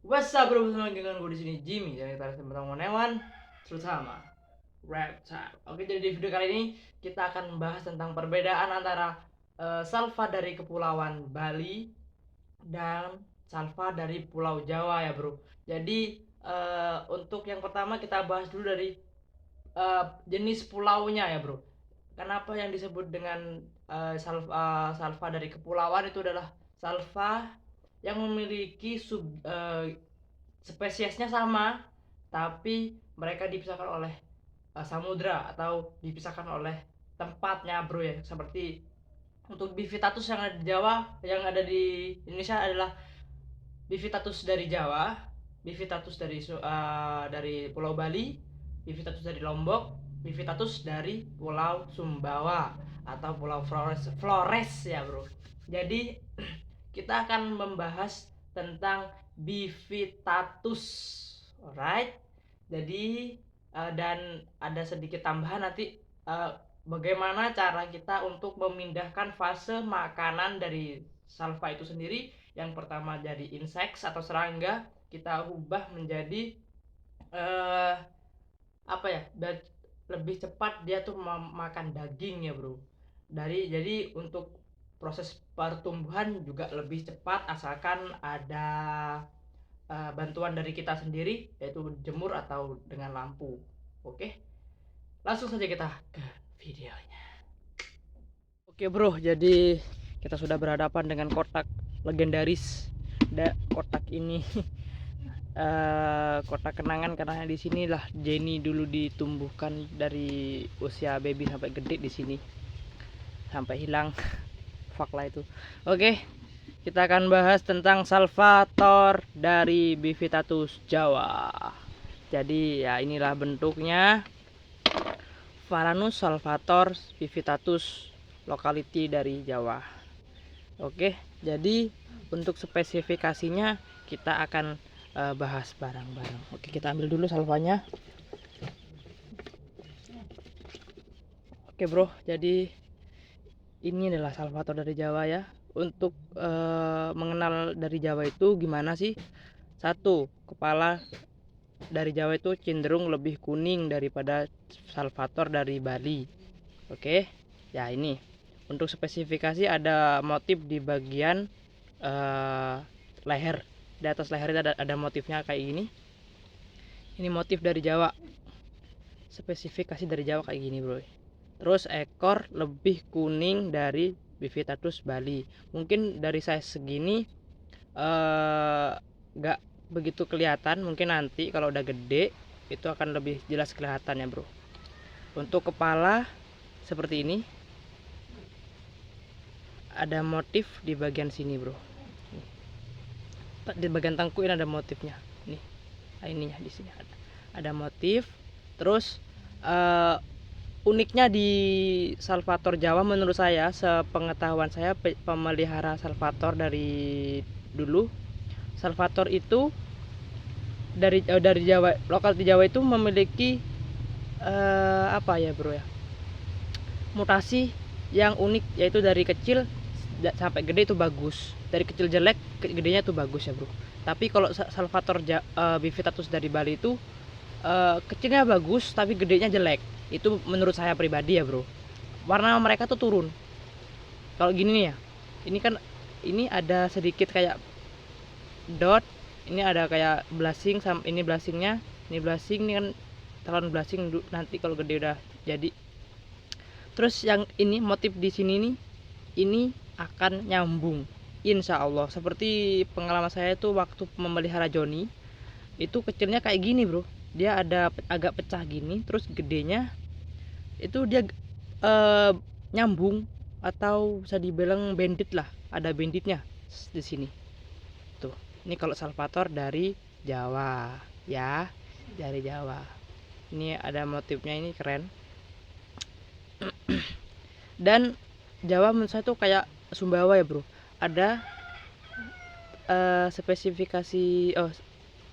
What's up bro, dengan gue di sini Jimmy dari Tarik Tentang Hewan, terutama reptile. Oke, jadi di video kali ini kita akan membahas tentang perbedaan antara salva dari kepulauan Bali dan salva dari Pulau Jawa ya bro. Jadi untuk yang pertama kita bahas dulu dari jenis pulaunya ya bro. Kenapa yang disebut dengan salva dari kepulauan itu adalah salva yang memiliki spesiesnya sama, tapi mereka dipisahkan oleh samudra atau dipisahkan oleh tempatnya bro ya. Seperti untuk Bivitatus yang ada di Jawa, yang ada di Indonesia adalah Bivitatus dari Jawa, Bivitatus dari Pulau Bali, Bivitatus dari Lombok, Bivitatus dari Pulau Sumbawa atau Pulau Flores ya bro. Jadi kita akan membahas tentang Bivitatus, alright. Jadi dan ada sedikit tambahan nanti, bagaimana cara kita untuk memindahkan fase makanan dari salva itu sendiri. Yang pertama jadi inseks atau serangga, kita ubah menjadi eh, apa ya, lebih cepat dia tuh makan daging ya bro. Jadi untuk proses pertumbuhan juga lebih cepat asalkan ada bantuan dari kita sendiri, yaitu jemur atau dengan lampu. Oke, langsung saja kita ke videonya. Oke bro, jadi kita sudah berhadapan dengan kotak legendaris. Kotak ini kotak kenangan, karena di sinilah Jenny dulu ditumbuhkan dari usia baby sampai gede di sini, sampai hilang. Fuck lah itu. Oke, kita akan bahas tentang salvator dari Bivitatus Jawa. Jadi ya inilah bentuknya, Varanus salvator Bivitatus locality dari Jawa. Oke, jadi untuk spesifikasinya kita akan bahas bareng-bareng. Oke, kita ambil dulu salvanya. Oke bro, jadi ini adalah salvator dari Jawa ya. Untuk mengenal dari Jawa itu gimana sih? Satu, kepala dari Jawa itu cenderung lebih kuning daripada salvator dari Bali. Oke, ya ini untuk spesifikasi ada motif di bagian leher. Di atas leher ada motifnya kayak gini. Ini motif dari Jawa, spesifikasi dari Jawa kayak gini bro. Terus ekor lebih kuning dari Bivitatus Bali. Mungkin dari size segini nggak begitu kelihatan, mungkin nanti kalau udah gede itu akan lebih jelas kelihatan ya bro. Untuk kepala seperti ini, ada motif di bagian sini bro. Di bagian tengkuk ini ada motifnya nih, ininya di sini ada motif. Terus uniknya di salvator Jawa menurut saya, sepengetahuan saya pemelihara salvator dari dulu, salvator itu dari Jawa, lokal di Jawa itu memiliki apa ya bro ya, mutasi yang unik, yaitu dari kecil sampai gede itu bagus, dari kecil jelek gedenya itu bagus ya bro. Tapi kalau salvator Bivitatus dari Bali itu kecilnya bagus tapi gedenya jelek. Itu menurut saya pribadi ya bro. Warna mereka tuh turun kalau gini nih ya. Ini kan ini ada sedikit kayak dot, ini ada kayak blushing, ini blushingnya, ini blushing, ini kan calon blushing nanti kalau gede udah jadi. Terus yang ini motif di sini nih, ini akan nyambung insya Allah. Seperti pengalaman saya itu waktu memelihara Joni, itu kecilnya kayak gini bro, dia ada agak pecah gini, terus gedenya itu dia nyambung, atau bisa dibilang bandit lah, ada banditnya di sini tuh. Ini kalau salvator dari Jawa ya, dari Jawa. Ini ada motifnya, ini keren. Dan Jawa menurut saya tuh kayak Sumbawa ya bro, ada spesifikasi,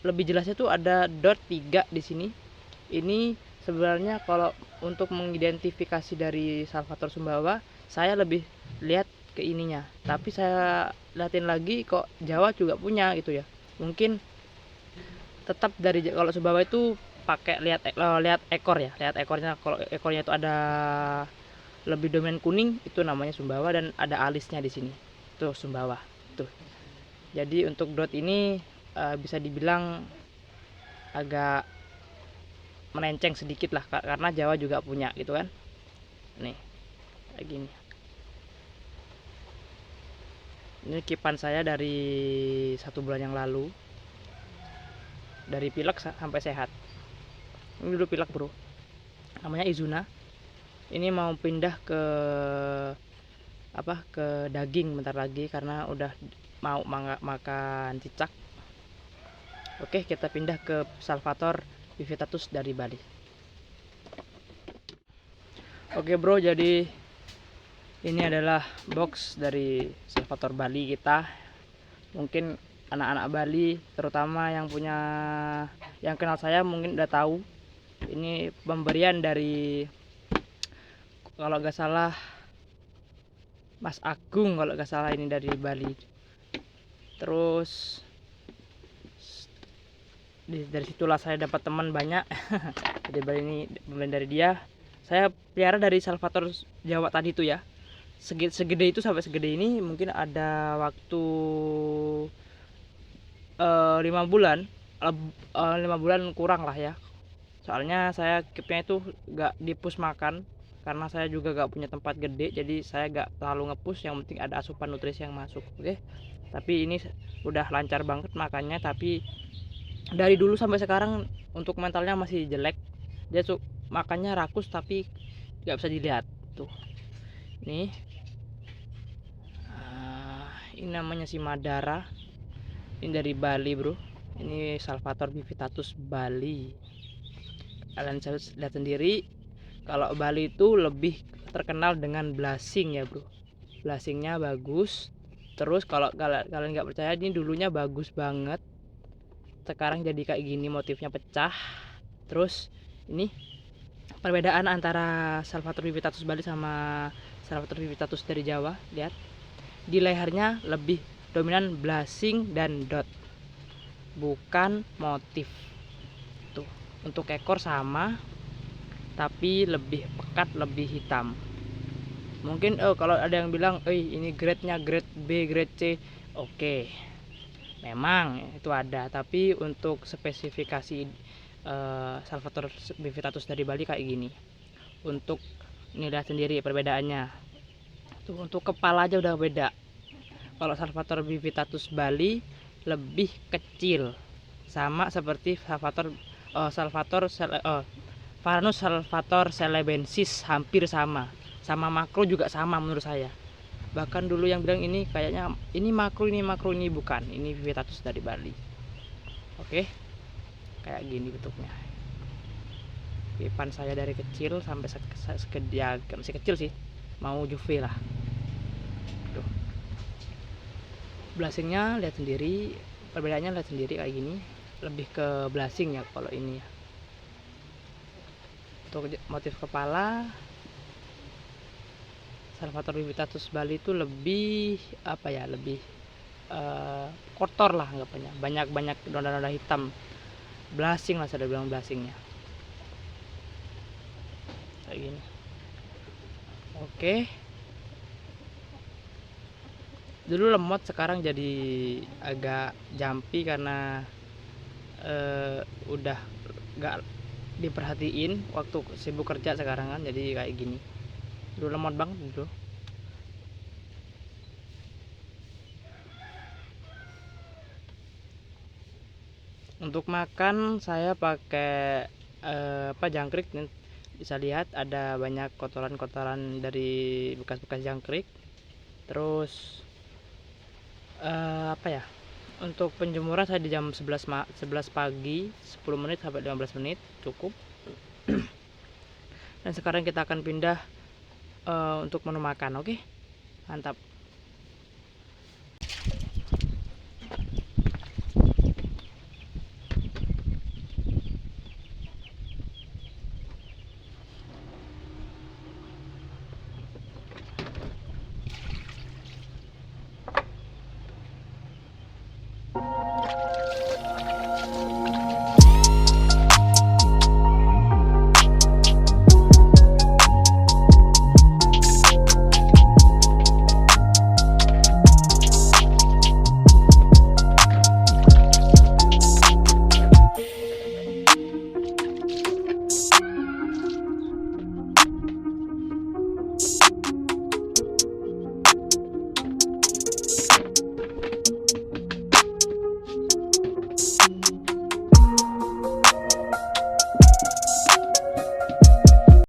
lebih jelasnya tuh ada dot 3 di sini. Ini sebenarnya kalau untuk mengidentifikasi dari salvator Sumbawa, saya lebih lihat ke ininya, tapi saya liatin lagi kok Jawa juga punya gitu ya. Mungkin tetap dari kalau Sumbawa itu pakai lihat ekor ya, lihat ekornya. Kalau ekornya itu ada lebih dominan kuning itu namanya Sumbawa, dan ada alisnya di sini tuh Sumbawa tuh. Jadi untuk dot ini bisa dibilang agak melenceng sedikit lah, karena Jawa juga punya gitu kan. Nih kayak gini. Ini kipan saya dari 1 bulan yang lalu, dari pilek sampai sehat. Ini dulu pilek bro, namanya Izuna. Ini mau pindah ke ke daging bentar lagi karena udah mau makan cicak. Oke, kita pindah ke Salvator Vividatus dari Bali. Oke bro, jadi ini adalah box dari Salvator Bali kita. Mungkin anak-anak Bali terutama yang kenal saya mungkin udah tahu. Ini pemberian dari, kalau gak salah, Mas Agung, kalau gak salah, ini dari Bali. Terus dari situlah saya dapat teman banyak. Jadi ini pemberian dari dia. Saya pelihara dari Salvator Jawa tadi itu ya, segede itu sampai segede ini. Mungkin ada waktu 5 bulan, 5 bulan kurang lah ya. Soalnya saya keepnya itu gak dipus makan, karena saya juga gak punya tempat gede, jadi saya gak terlalu ngepus. Yang penting ada asupan nutrisi yang masuk. Oke, tapi ini udah lancar banget makannya. Tapi dari dulu sampai sekarang untuk mentalnya masih jelek. Dia tuh makannya rakus tapi gak bisa dilihat tuh. Nih ini namanya si Madara. Ini dari Bali bro, ini Salvator Vividatus Bali. Kalian bisa lihat sendiri, kalau Bali itu lebih terkenal dengan blushing ya bro. Blushingnya bagus. Terus kalau kalian nggak percaya, ini dulunya bagus banget, sekarang jadi kayak gini, motifnya pecah. Terus ini perbedaan antara Salvator Vividatus Bali sama Salvator Vividatus dari Jawa. Lihat, di lehernya lebih dominan blushing dan dot, bukan motif. Tuh, untuk ekor sama tapi lebih pekat, lebih hitam. Mungkin kalau ada yang bilang ini grade-nya grade B, grade C. Oke, memang itu ada, tapi untuk spesifikasi Salvator Vividatus dari Bali kayak gini. Untuk lihat sendiri perbedaannya tuh, untuk kepala aja udah beda. Kalau Salvator Vividatus Bali lebih kecil, sama seperti Varanus Salvator celebensis, hampir sama makro juga sama menurut saya. Bahkan dulu yang bilang ini kayaknya ini makro, ini bukan, ini Vividatus dari Bali. Oke, kayak gini bentuknya. Kipan saya dari kecil sampai ya, masih kecil sih, mau juve lah. Tuh, blushingnya lihat sendiri, perbedaannya lihat sendiri kayak gini. Lebih ke blushing ya kalau ini ya. Untuk motif kepala Salvator Vividatus Bali itu lebih lebih kotor lah anggapannya, banyak noda-noda hitam, blushing lah, saya bilang blushingnya kayak gini. Oke, dulu lemot, sekarang jadi agak jumpy karena udah gak diperhatiin waktu sibuk kerja sekarang kan, jadi kayak gini. Dulu lemot banget dulu. Untuk makan saya pakai jangkrik. Bisa lihat ada banyak kotoran-kotoran dari bekas-bekas jangkrik. Terus untuk penjemuran saya di jam 11 pagi, 10 menit sampai 15 menit cukup. Dan sekarang kita akan pindah untuk menu makan. Oke, mantap.